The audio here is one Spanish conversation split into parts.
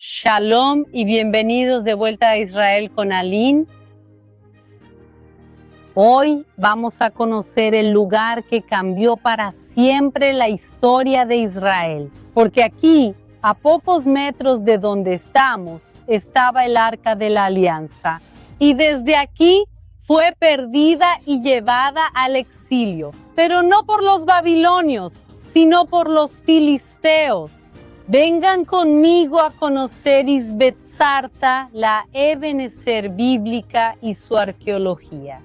Shalom y bienvenidos de vuelta a Israel con Aline. Hoy vamos a conocer el lugar que cambió para siempre la historia de Israel, porque aquí, a pocos metros de donde estamos, estaba el Arca de la Alianza, y desde aquí fue perdida y llevada al exilio, pero no por los babilonios, sino por los filisteos. Vengan conmigo a conocer Isbet Sarta, la Eben Ezer bíblica y su arqueología.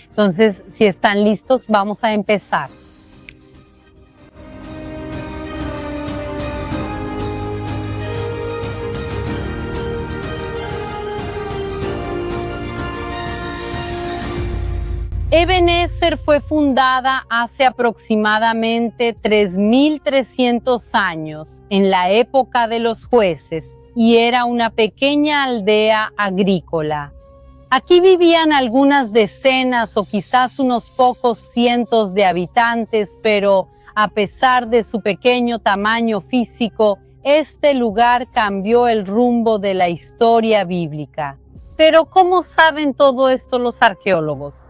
Entonces, si están listos, vamos a empezar. Eben Ezer fue fundada hace aproximadamente 3.300 años, en la época de los jueces, y era una pequeña aldea agrícola. Aquí vivían algunas decenas o quizás unos pocos cientos de habitantes, pero a pesar de su pequeño tamaño físico, este lugar cambió el rumbo de la historia bíblica. Pero ¿cómo saben todo esto los arqueólogos?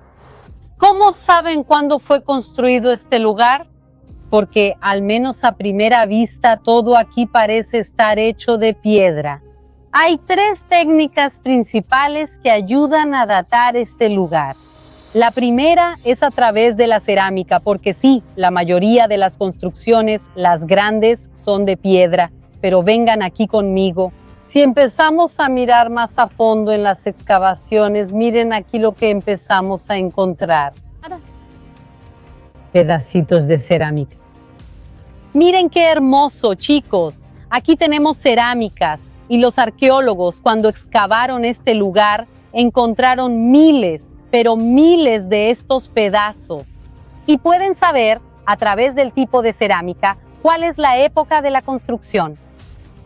¿Cómo saben cuándo fue construido este lugar? Porque al menos a primera vista todo aquí parece estar hecho de piedra. Hay tres técnicas principales que ayudan a datar este lugar. La primera es a través de la cerámica, porque sí, la mayoría de las construcciones, las grandes, son de piedra, pero vengan aquí conmigo. Si empezamos a mirar más a fondo en las excavaciones, miren aquí lo que empezamos a encontrar. Pedacitos de cerámica. Miren qué hermoso, chicos. Aquí tenemos cerámicas y los arqueólogos, cuando excavaron este lugar, encontraron miles, pero miles de estos pedazos. Y pueden saber, a través del tipo de cerámica, cuál es la época de la construcción.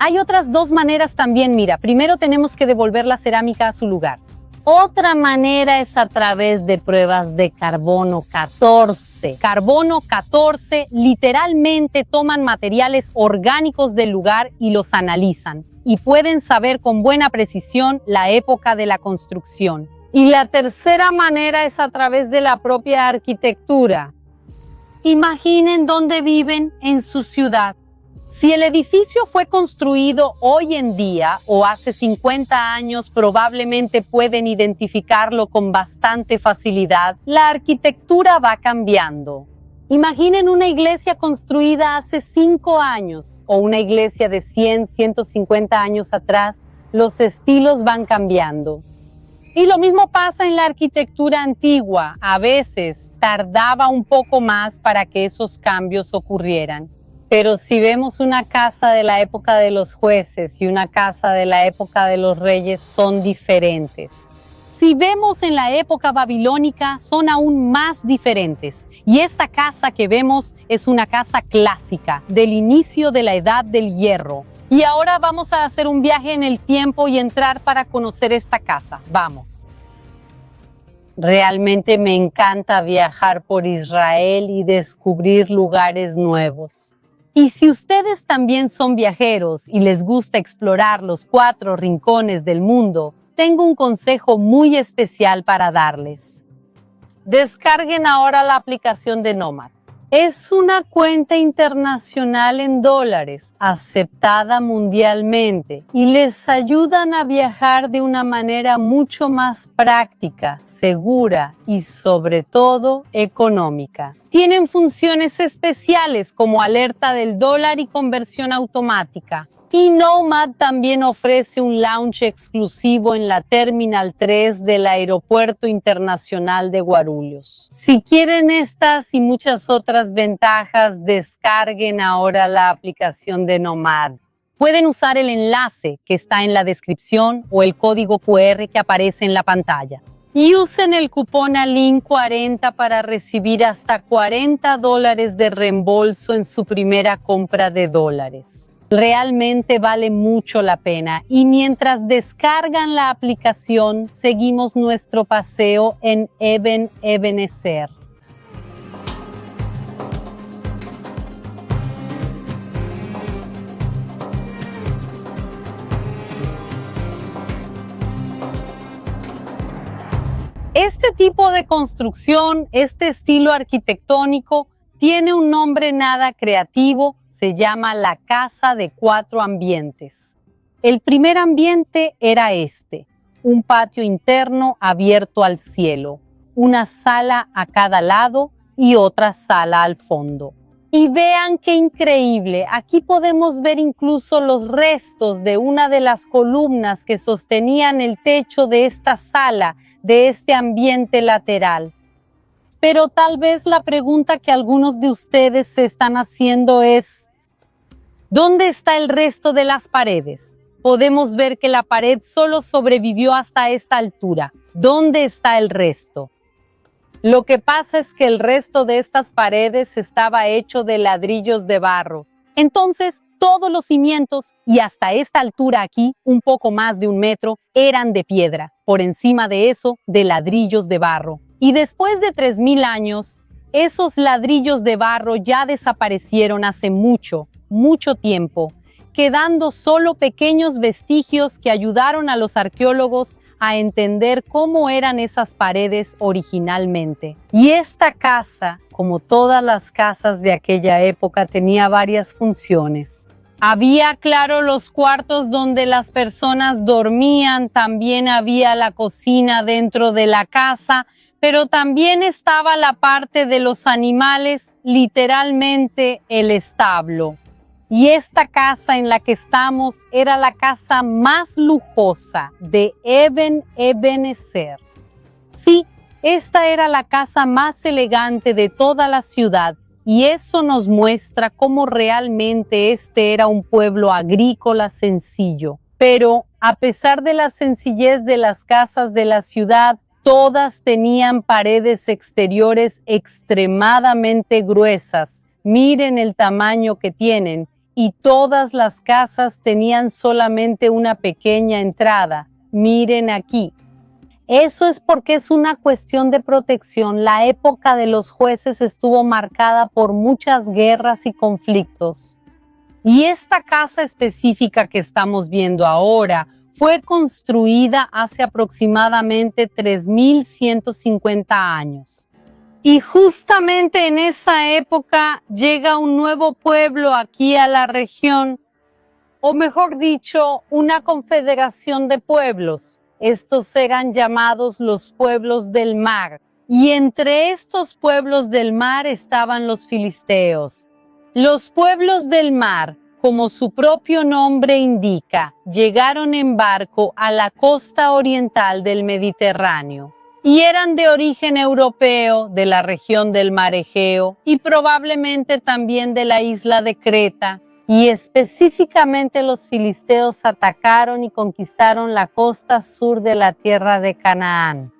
Hay otras dos maneras también, mira. Primero tenemos que devolver la cerámica a su lugar. Otra manera es a través de pruebas de carbono 14. Carbono 14 literalmente toman materiales orgánicos del lugar y los analizan. Y pueden saber con buena precisión la época de la construcción. Y la tercera manera es a través de la propia arquitectura. Imaginen dónde viven en su ciudad. Si el edificio fue construido hoy en día o hace 50 años, probablemente pueden identificarlo con bastante facilidad. La arquitectura va cambiando. Imaginen una iglesia construida hace 5 años o una iglesia de 100, 150 años atrás. Los estilos van cambiando. Y lo mismo pasa en la arquitectura antigua. A veces tardaba un poco más para que esos cambios ocurrieran. Pero si vemos una casa de la época de los jueces y una casa de la época de los reyes, son diferentes. Si vemos en la época babilónica, son aún más diferentes. Y esta casa que vemos es una casa clásica, del inicio de la Edad del Hierro. Y ahora vamos a hacer un viaje en el tiempo y entrar para conocer esta casa. Vamos. Realmente me encanta viajar por Israel y descubrir lugares nuevos. Y si ustedes también son viajeros y les gusta explorar los 4 rincones del mundo, tengo un consejo muy especial para darles. Descarguen ahora la aplicación de Nomad. Es una cuenta internacional en dólares, aceptada mundialmente, y les ayudan a viajar de una manera mucho más práctica, segura y sobre todo económica. Tienen funciones especiales como alerta del dólar y conversión automática. Y Nomad también ofrece un lounge exclusivo en la Terminal 3 del Aeropuerto Internacional de Guarulhos. Si quieren estas y muchas otras ventajas, descarguen ahora la aplicación de Nomad. Pueden usar el enlace que está en la descripción o el código QR que aparece en la pantalla. Y usen el cupón ALIN40 para recibir hasta $40 de reembolso en su primera compra de dólares. Realmente vale mucho la pena y mientras descargan la aplicación, seguimos nuestro paseo en Eben Ezer. Este tipo de construcción, este estilo arquitectónico, tiene un nombre nada creativo, se llama la casa de 4 ambientes. El primer ambiente era un patio interno abierto al cielo, una sala a cada lado y otra sala al fondo. Y vean qué increíble, aquí podemos ver incluso los restos de una de las columnas que sostenían el techo de esta sala, de este ambiente lateral. Pero tal vez la pregunta que algunos de ustedes se están haciendo es, ¿dónde está el resto de las paredes? Podemos ver que la pared solo sobrevivió hasta esta altura. ¿Dónde está el resto? Lo que pasa es que el resto de estas paredes estaba hecho de ladrillos de barro. Entonces, todos los cimientos, y hasta esta altura aquí, un poco más de 1 metro, eran de piedra. Por encima de eso, de ladrillos de barro. Y después de 3000 años, esos ladrillos de barro ya desaparecieron hace mucho tiempo, quedando solo pequeños vestigios que ayudaron a los arqueólogos a entender cómo eran esas paredes originalmente. Y esta casa, como todas las casas de aquella época, tenía varias funciones. Había, claro, los cuartos donde las personas dormían, también había la cocina dentro de la casa, pero también estaba la parte de los animales, literalmente el establo. Y esta casa en la que estamos era la casa más lujosa de Eben Ebenezer. Sí, esta era la casa más elegante de toda la ciudad y eso nos muestra cómo realmente este era un pueblo agrícola sencillo. Pero a pesar de la sencillez de las casas de la ciudad, todas tenían paredes exteriores extremadamente gruesas. Miren el tamaño que tienen. Y todas las casas tenían solamente una pequeña entrada. Miren aquí. Eso es porque es una cuestión de protección. La época de los jueces estuvo marcada por muchas guerras y conflictos. Y esta casa específica que estamos viendo ahora fue construida hace aproximadamente 3150 años. Y justamente en esa época llega un nuevo pueblo aquí a la región, o mejor dicho, una confederación de pueblos. Estos eran llamados los pueblos del mar. Y entre estos pueblos del mar estaban los filisteos. Los pueblos del mar, como su propio nombre indica, llegaron en barco a la costa oriental del Mediterráneo. Y eran de origen europeo, de la región del Mar Egeo y probablemente también de la isla de Creta. Y específicamente los filisteos atacaron y conquistaron la costa sur de la tierra de Canaán.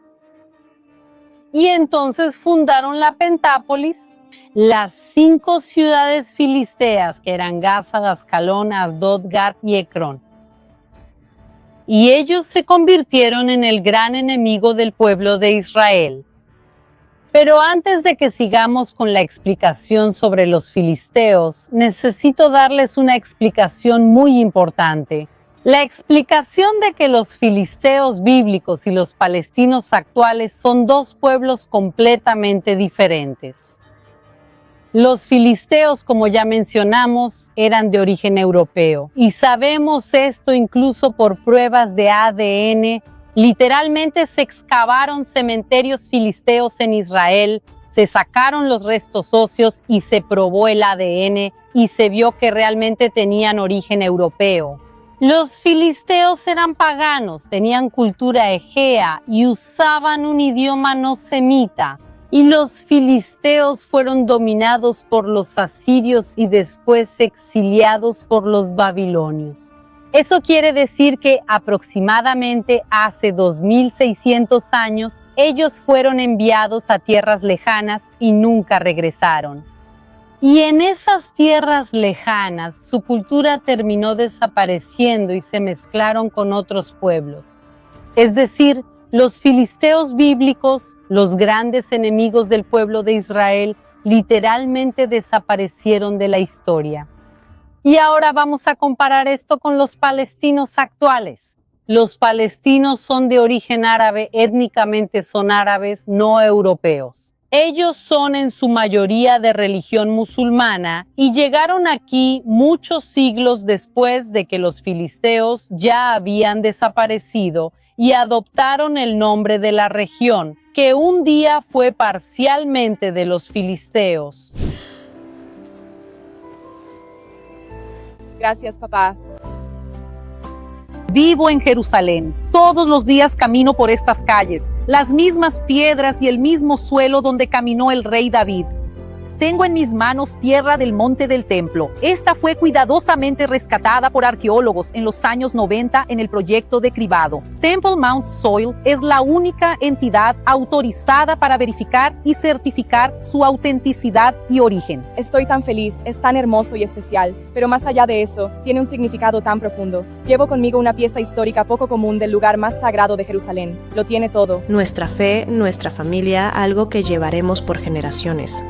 Y entonces fundaron la Pentápolis, las 5 ciudades filisteas que eran Gaza, Ascalón, Asdod, Gat y Ecrón. Y ellos se convirtieron en el gran enemigo del pueblo de Israel. Pero antes de que sigamos con la explicación sobre los filisteos, necesito darles una explicación muy importante. La explicación de que los filisteos bíblicos y los palestinos actuales son 2 pueblos completamente diferentes. Los filisteos, como ya mencionamos, eran de origen europeo. Y sabemos esto incluso por pruebas de ADN. Literalmente se excavaron cementerios filisteos en Israel, se sacaron los restos óseos y se probó el ADN y se vio que realmente tenían origen europeo. Los filisteos eran paganos, tenían cultura egea y usaban un idioma no semita. Y los filisteos fueron dominados por los asirios y después exiliados por los babilonios. Eso quiere decir que aproximadamente hace 2600 años ellos fueron enviados a tierras lejanas y nunca regresaron. Y en esas tierras lejanas su cultura terminó desapareciendo y se mezclaron con otros pueblos. Es decir, los filisteos bíblicos, los grandes enemigos del pueblo de Israel, literalmente desaparecieron de la historia. Y ahora vamos a comparar esto con los palestinos actuales. Los palestinos son de origen árabe, étnicamente son árabes, no europeos. Ellos son en su mayoría de religión musulmana y llegaron aquí muchos siglos después de que los filisteos ya habían desaparecido y adoptaron el nombre de la región, que un día fue parcialmente de los filisteos. Gracias, papá. Vivo en Jerusalén. Todos los días camino por estas calles, las mismas piedras y el mismo suelo donde caminó el rey David. Tengo en mis manos tierra del monte del templo. Esta fue cuidadosamente rescatada por arqueólogos en los años 90 en el proyecto de cribado. Temple Mount Soil es la única entidad autorizada para verificar y certificar su autenticidad y origen. Estoy tan feliz, es tan hermoso y especial, pero más allá de eso, tiene un significado tan profundo. Llevo conmigo una pieza histórica poco común del lugar más sagrado de Jerusalén. Lo tiene todo. Nuestra fe, nuestra familia, algo que llevaremos por generaciones.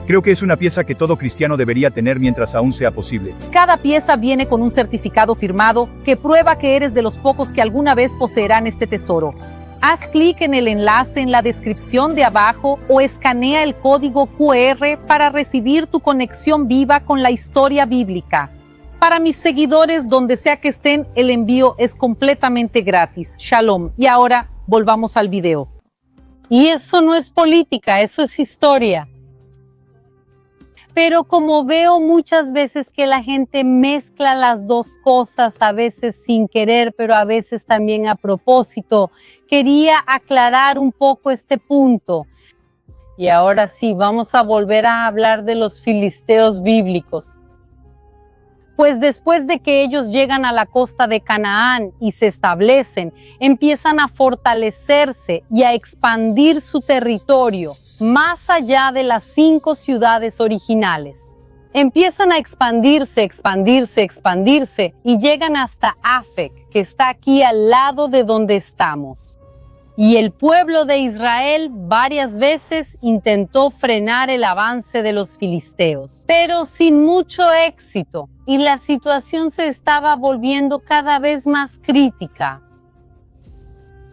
Creo que es una pieza que todo cristiano debería tener mientras aún sea posible. Cada pieza viene con un certificado firmado que prueba que eres de los pocos que alguna vez poseerán este tesoro. Haz clic en el enlace en la descripción de abajo o escanea el código QR para recibir tu conexión viva con la historia bíblica. Para mis seguidores, donde sea que estén, el envío es completamente gratis. Shalom. Y ahora, volvamos al video. Y eso no es política, eso es historia. Pero como veo muchas veces que la gente mezcla las dos cosas, a veces sin querer, pero a veces también a propósito, quería aclarar un poco este punto. Y ahora sí, vamos a volver a hablar de los filisteos bíblicos. Pues después de que ellos llegan a la costa de Canaán y se establecen, empiezan a fortalecerse y a expandir su territorio más allá de las 5 ciudades originales. Empiezan a expandirse y llegan hasta Afec, que está aquí al lado de donde estamos. Y el pueblo de Israel varias veces intentó frenar el avance de los filisteos, pero sin mucho éxito, y la situación se estaba volviendo cada vez más crítica.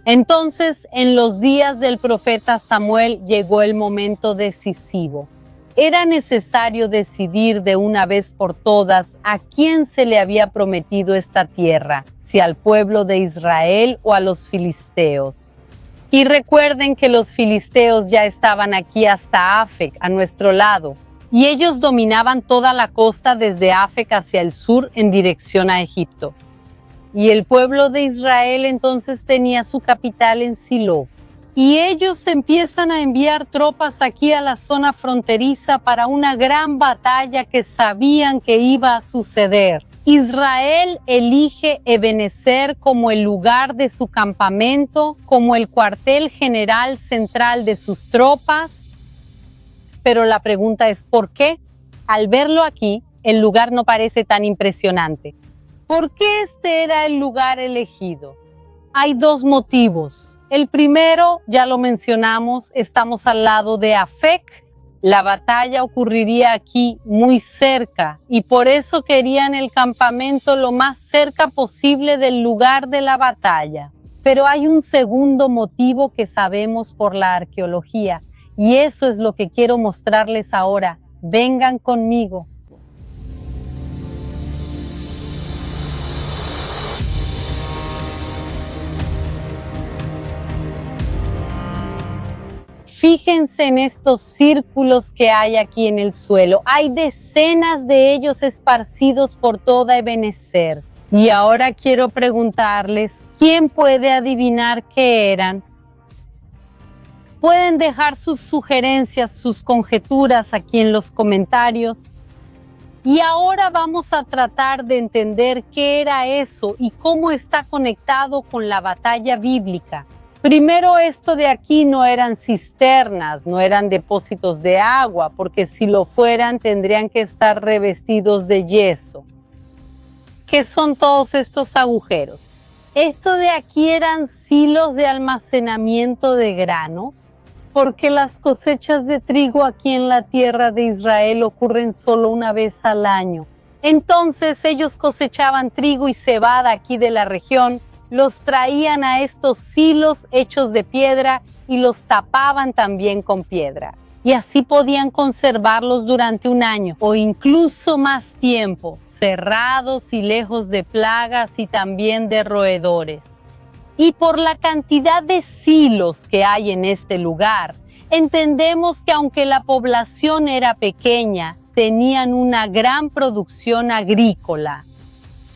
Entonces, en los días del profeta Samuel llegó el momento decisivo. Era necesario decidir de una vez por todas a quién se le había prometido esta tierra, si al pueblo de Israel o a los filisteos. Y recuerden que los filisteos ya estaban aquí hasta Afec, a nuestro lado, y ellos dominaban toda la costa desde Afec hacia el sur en dirección a Egipto. Y el pueblo de Israel entonces tenía su capital en Silo. Y ellos empiezan a enviar tropas aquí a la zona fronteriza para una gran batalla que sabían que iba a suceder. Israel elige Ebenezer como el lugar de su campamento, como el cuartel general central de sus tropas. Pero la pregunta es ¿por qué? Al verlo aquí, el lugar no parece tan impresionante. ¿Por qué este era el lugar elegido? Hay 2 motivos. El primero, ya lo mencionamos, estamos al lado de Afec. La batalla ocurriría aquí muy cerca y por eso querían el campamento lo más cerca posible del lugar de la batalla. Pero hay un segundo motivo que sabemos por la arqueología y eso es lo que quiero mostrarles ahora. Vengan conmigo. Fíjense en estos círculos que hay aquí en el suelo. Hay decenas de ellos esparcidos por toda Ebenezer. Y ahora quiero preguntarles, ¿quién puede adivinar qué eran? Pueden dejar sus sugerencias, sus conjeturas aquí en los comentarios. Y ahora vamos a tratar de entender qué era eso y cómo está conectado con la batalla bíblica. Primero, esto de aquí no eran cisternas, no eran depósitos de agua, porque si lo fueran tendrían que estar revestidos de yeso. ¿Qué son todos estos agujeros? Esto de aquí eran silos de almacenamiento de granos, porque las cosechas de trigo aquí en la tierra de Israel ocurren solo una vez al año. Entonces ellos cosechaban trigo y cebada aquí de la región, los traían a estos silos hechos de piedra y los tapaban también con piedra. Y así podían conservarlos durante un año o incluso más tiempo, cerrados y lejos de plagas y también de roedores. Y por la cantidad de silos que hay en este lugar, entendemos que aunque la población era pequeña, tenían una gran producción agrícola.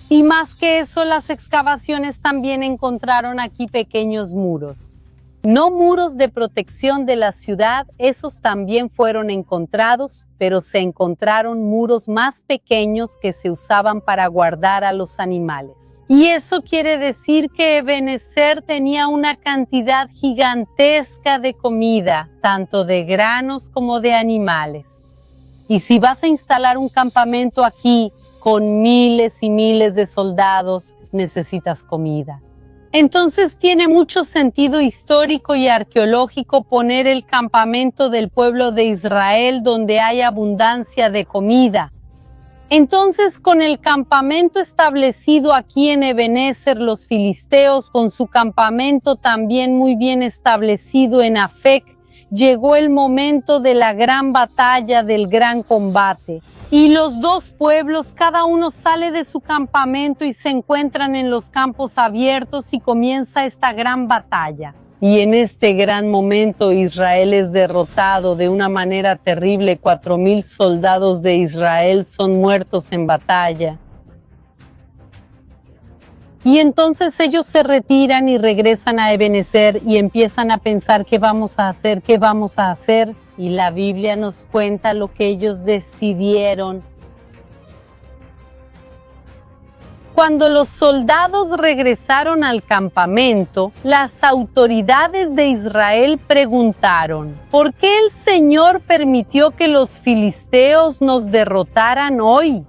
Y más que eso, las excavaciones también encontraron aquí pequeños muros. No muros de protección de la ciudad, esos también fueron encontrados, pero se encontraron muros más pequeños que se usaban para guardar a los animales. Y eso quiere decir que Ebenezer tenía una cantidad gigantesca de comida, tanto de granos como de animales. Y si vas a instalar un campamento aquí con miles y miles de soldados, necesitas comida. Entonces tiene mucho sentido histórico y arqueológico poner el campamento del pueblo de Israel donde hay abundancia de comida. Entonces, con el campamento establecido aquí en Ebenezer, los filisteos con su campamento también muy bien establecido en Afec, llegó el momento de la gran batalla, del gran combate. Y los dos pueblos, cada uno sale de su campamento y se encuentran en los campos abiertos y comienza esta gran batalla. Y en este gran momento Israel es derrotado de una manera terrible. 4,000 soldados de Israel son muertos en batalla. Y entonces ellos se retiran y regresan a Ebenezer y empiezan a pensar qué vamos a hacer, qué vamos a hacer. Y la Biblia nos cuenta lo que ellos decidieron. Cuando los soldados regresaron al campamento, las autoridades de Israel preguntaron: ¿por qué el Señor permitió que los filisteos nos derrotaran hoy?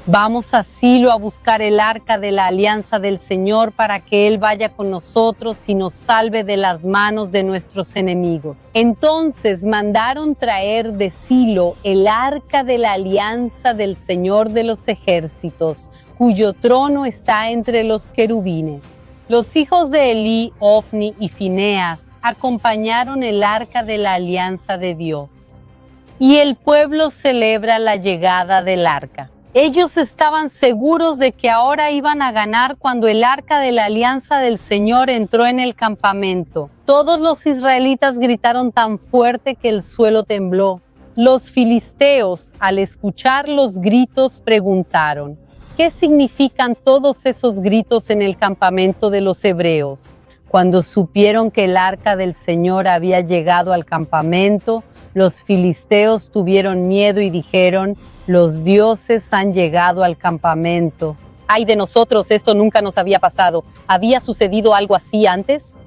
Vamos a Silo a buscar el arca de la alianza del Señor para que Él vaya con nosotros y nos salve de las manos de nuestros enemigos. Entonces mandaron traer de Silo el arca de la alianza del Señor de los ejércitos, cuyo trono está entre los querubines. Los hijos de Elí, Ofni y Fineas acompañaron el arca de la alianza de Dios. Y el pueblo celebra la llegada del arca. Ellos estaban seguros de que ahora iban a ganar cuando el arca de la alianza del Señor entró en el campamento. Todos los israelitas gritaron tan fuerte que el suelo tembló. Los filisteos, al escuchar los gritos, preguntaron: ¿qué significan todos esos gritos en el campamento de los hebreos? Cuando supieron que el arca del Señor había llegado al campamento, los filisteos tuvieron miedo y dijeron: los dioses han llegado al campamento. ¡Ay de nosotros! Esto nunca nos había pasado. ¿Había sucedido algo así antes?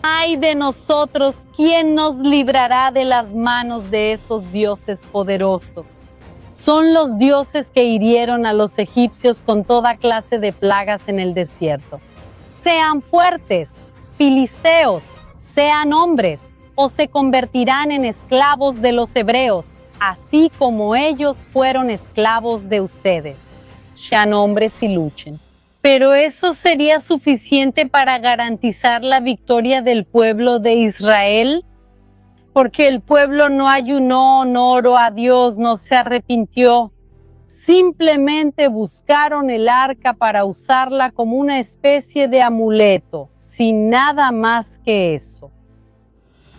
¡Ay de nosotros! ¿Quién nos librará de las manos de esos dioses poderosos? Son los dioses que hirieron a los egipcios con toda clase de plagas en el desierto. Sean fuertes, filisteos, sean hombres, o se convertirán en esclavos de los hebreos, así como ellos fueron esclavos de ustedes. Sean hombres y luchen. Pero eso sería suficiente para garantizar la victoria del pueblo de Israel, porque el pueblo no ayunó, no oró a Dios, no se arrepintió. Simplemente buscaron el arca para usarla como una especie de amuleto, sin nada más que eso.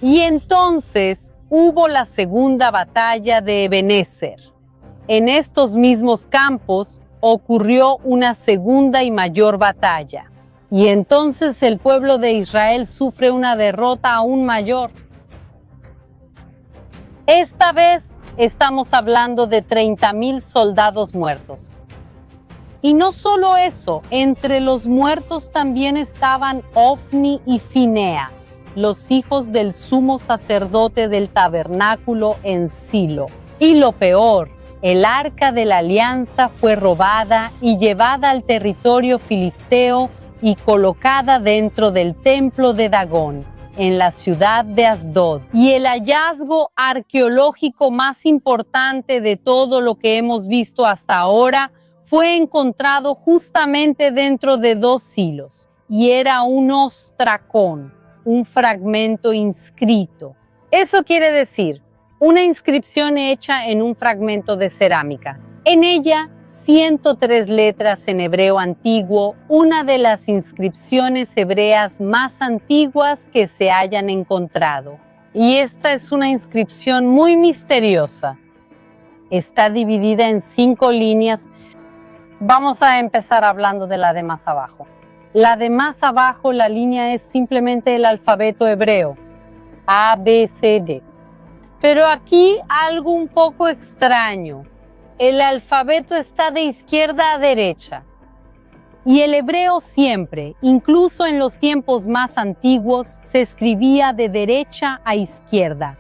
Y entonces hubo la segunda batalla de Ebenezer. En estos mismos campos ocurrió una segunda y mayor batalla. Y entonces el pueblo de Israel sufre una derrota aún mayor. Esta vez estamos hablando de 30,000 soldados muertos. Y no solo eso, entre los muertos también estaban Ofni y Fineas, los hijos del sumo sacerdote del tabernáculo en Silo. Y lo peor, el arca de la alianza fue robada y llevada al territorio filisteo y colocada dentro del templo de Dagón, en la ciudad de Asdod. Y el hallazgo arqueológico más importante de todo lo que hemos visto hasta ahora fue encontrado justamente dentro de 2 silos. y era un ostracón, un fragmento inscrito. Eso quiere decir, una inscripción hecha en un fragmento de cerámica. En ella, 103 letras en hebreo antiguo, una de las inscripciones hebreas más antiguas que se hayan encontrado. Y esta es una inscripción muy misteriosa. Está dividida en 5 líneas. Vamos a empezar hablando de la de más abajo. La de más abajo, la línea es simplemente el alfabeto hebreo. A, B, C, D. Pero aquí algo un poco extraño. El alfabeto está de izquierda a derecha. Y el hebreo siempre, incluso en los tiempos más antiguos, se escribía de derecha a izquierda.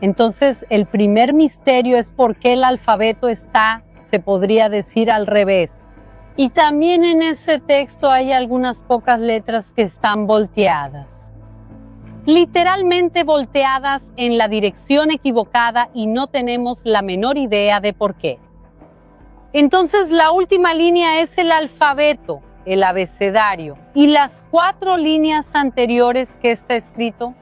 Entonces, el primer misterio es por qué el alfabeto está, se podría decir, al revés. Y también en ese texto hay algunas pocas letras que están volteadas. Literalmente volteadas en la dirección equivocada y no tenemos la menor idea de por qué. Entonces la última línea es el alfabeto, el abecedario, y las 4 líneas anteriores que está escrito.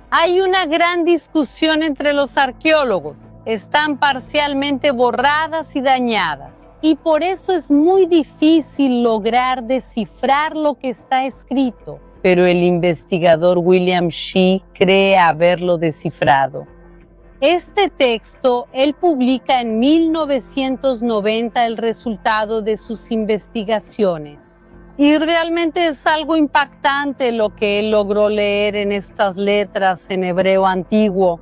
Hay una gran discusión entre los arqueólogos. Están parcialmente borradas y dañadas, y por eso es muy difícil lograr descifrar lo que está escrito. Pero el investigador William Shea cree haberlo descifrado. Este texto él publica en 1990 el resultado de sus investigaciones. Y realmente es algo impactante lo que él logró leer en estas letras en hebreo antiguo.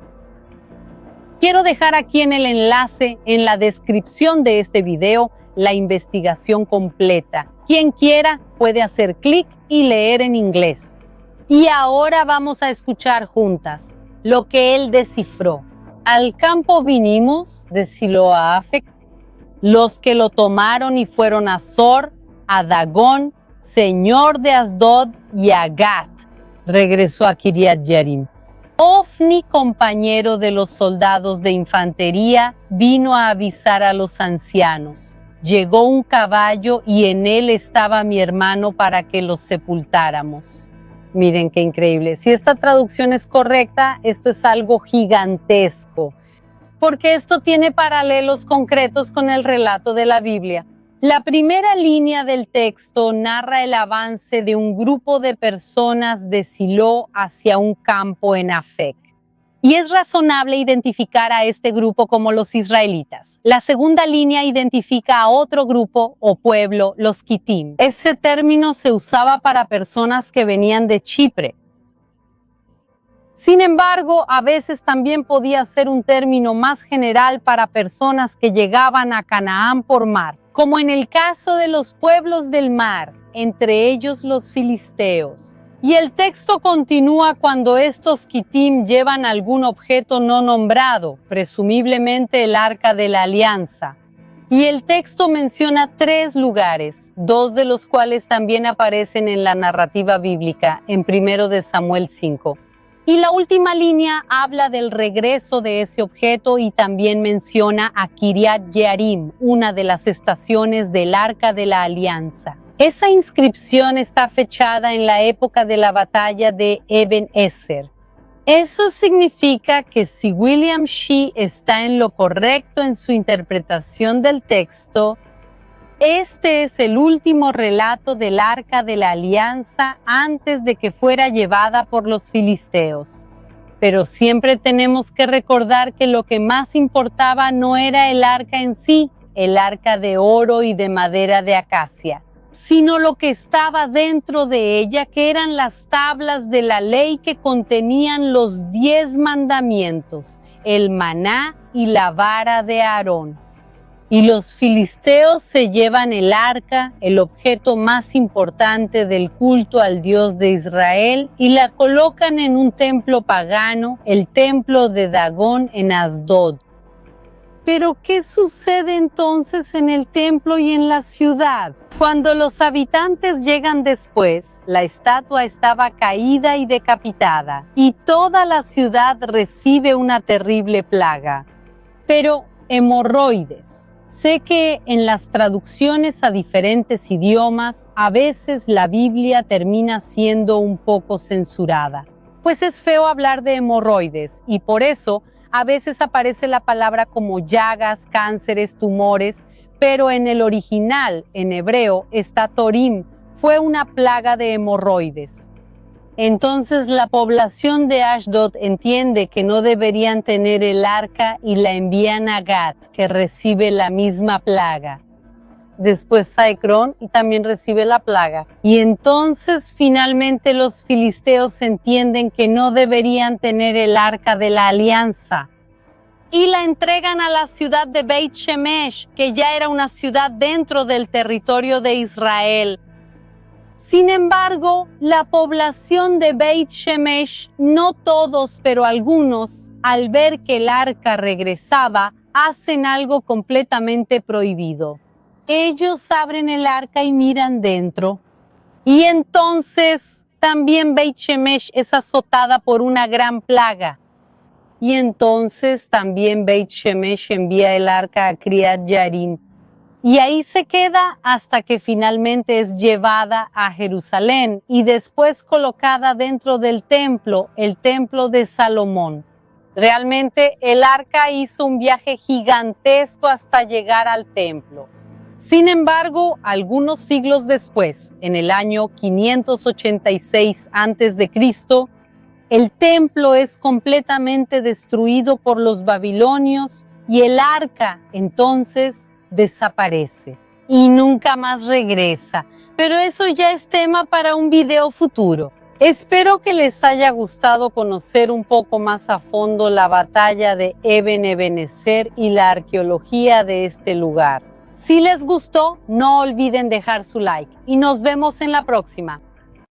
Quiero dejar aquí en el enlace, en la descripción de este video, la investigación completa. Quien quiera puede hacer clic y leer en inglés. Y ahora vamos a escuchar juntas lo que él descifró. Al campo vinimos de Silo a Afec, los que lo tomaron y fueron a Zor, a Dagón, señor de Asdod, y a Gat. Regresó a Kiriat Jearim. Ofni, compañero de los soldados de infantería, vino a avisar a los ancianos. Llegó un caballo y en él estaba mi hermano para que los sepultáramos. Miren qué increíble. Si esta traducción es correcta, esto es algo gigantesco, porque esto tiene paralelos concretos con el relato de la Biblia. La primera línea del texto narra el avance de un grupo de personas de Silo hacia un campo en Afec. Y es razonable identificar a este grupo como los israelitas. La segunda línea identifica a otro grupo o pueblo, los Kitim. Ese término se usaba para personas que venían de Chipre. Sin embargo, a veces también podía ser un término más general para personas que llegaban a Canaán por mar, como en el caso de los pueblos del mar, entre ellos los filisteos. Y el texto continúa cuando estos Kitim llevan algún objeto no nombrado, presumiblemente el Arca de la Alianza. Y el texto menciona 3 lugares, 2 de los cuales también aparecen en la narrativa bíblica, en 1 de Samuel 5. Y la última línea habla del regreso de ese objeto y también menciona a Kiriat Jearim, una de las estaciones del Arca de la Alianza. Esa inscripción está fechada en la época de la batalla de Eben Ezer. Eso significa que si William Shea está en lo correcto en su interpretación del texto, este es el último relato del Arca de la Alianza antes de que fuera llevada por los filisteos. Pero siempre tenemos que recordar que lo que más importaba no era el arca en sí, el arca de oro y de madera de acacia, sino lo que estaba dentro de ella, que eran las tablas de la ley que contenían los 10 mandamientos, el maná y la vara de Aarón. Y los filisteos se llevan el arca, el objeto más importante del culto al Dios de Israel, y la colocan en un templo pagano, el templo de Dagón en Asdod. Pero ¿qué sucede entonces en el templo y en la ciudad? Cuando los habitantes llegan después, la estatua estaba caída y decapitada, y toda la ciudad recibe una terrible plaga. Pero hemorroides, Sé que en las traducciones a diferentes idiomas, a veces la Biblia termina siendo un poco censurada, pues es feo hablar de hemorroides y por eso a veces aparece la palabra como llagas, cánceres, tumores, pero en el original, en hebreo, está torim, fue una plaga de hemorroides. Entonces la población de Ashdod entiende que no deberían tener el arca y la envían a Gat, que recibe la misma plaga. Después a Ecrón y también recibe la plaga. Y entonces finalmente los filisteos entienden que no deberían tener el arca de la alianza. Y la entregan a la ciudad de Beit Shemesh, que ya era una ciudad dentro del territorio de Israel. Sin embargo, la población de Beit Shemesh, no todos, pero algunos, al ver que el arca regresaba, hacen algo completamente prohibido. Ellos abren el arca y miran dentro. Y entonces también Beit Shemesh es azotada por una gran plaga. Y entonces también Beit Shemesh envía el arca a Criat Yarim. Y ahí se queda hasta que finalmente es llevada a Jerusalén y después colocada dentro del templo, el templo de Salomón. Realmente el arca hizo un viaje gigantesco hasta llegar al templo. Sin embargo, algunos siglos después, en el año 586 a.C., el templo es completamente destruido por los babilonios y el arca entonces desaparece y nunca más regresa. Pero eso ya es tema para un video futuro. Espero que les haya gustado conocer un poco más a fondo la batalla de Eben Ebenezer y la arqueología de este lugar. Si les gustó, no olviden dejar su like y nos vemos en la próxima.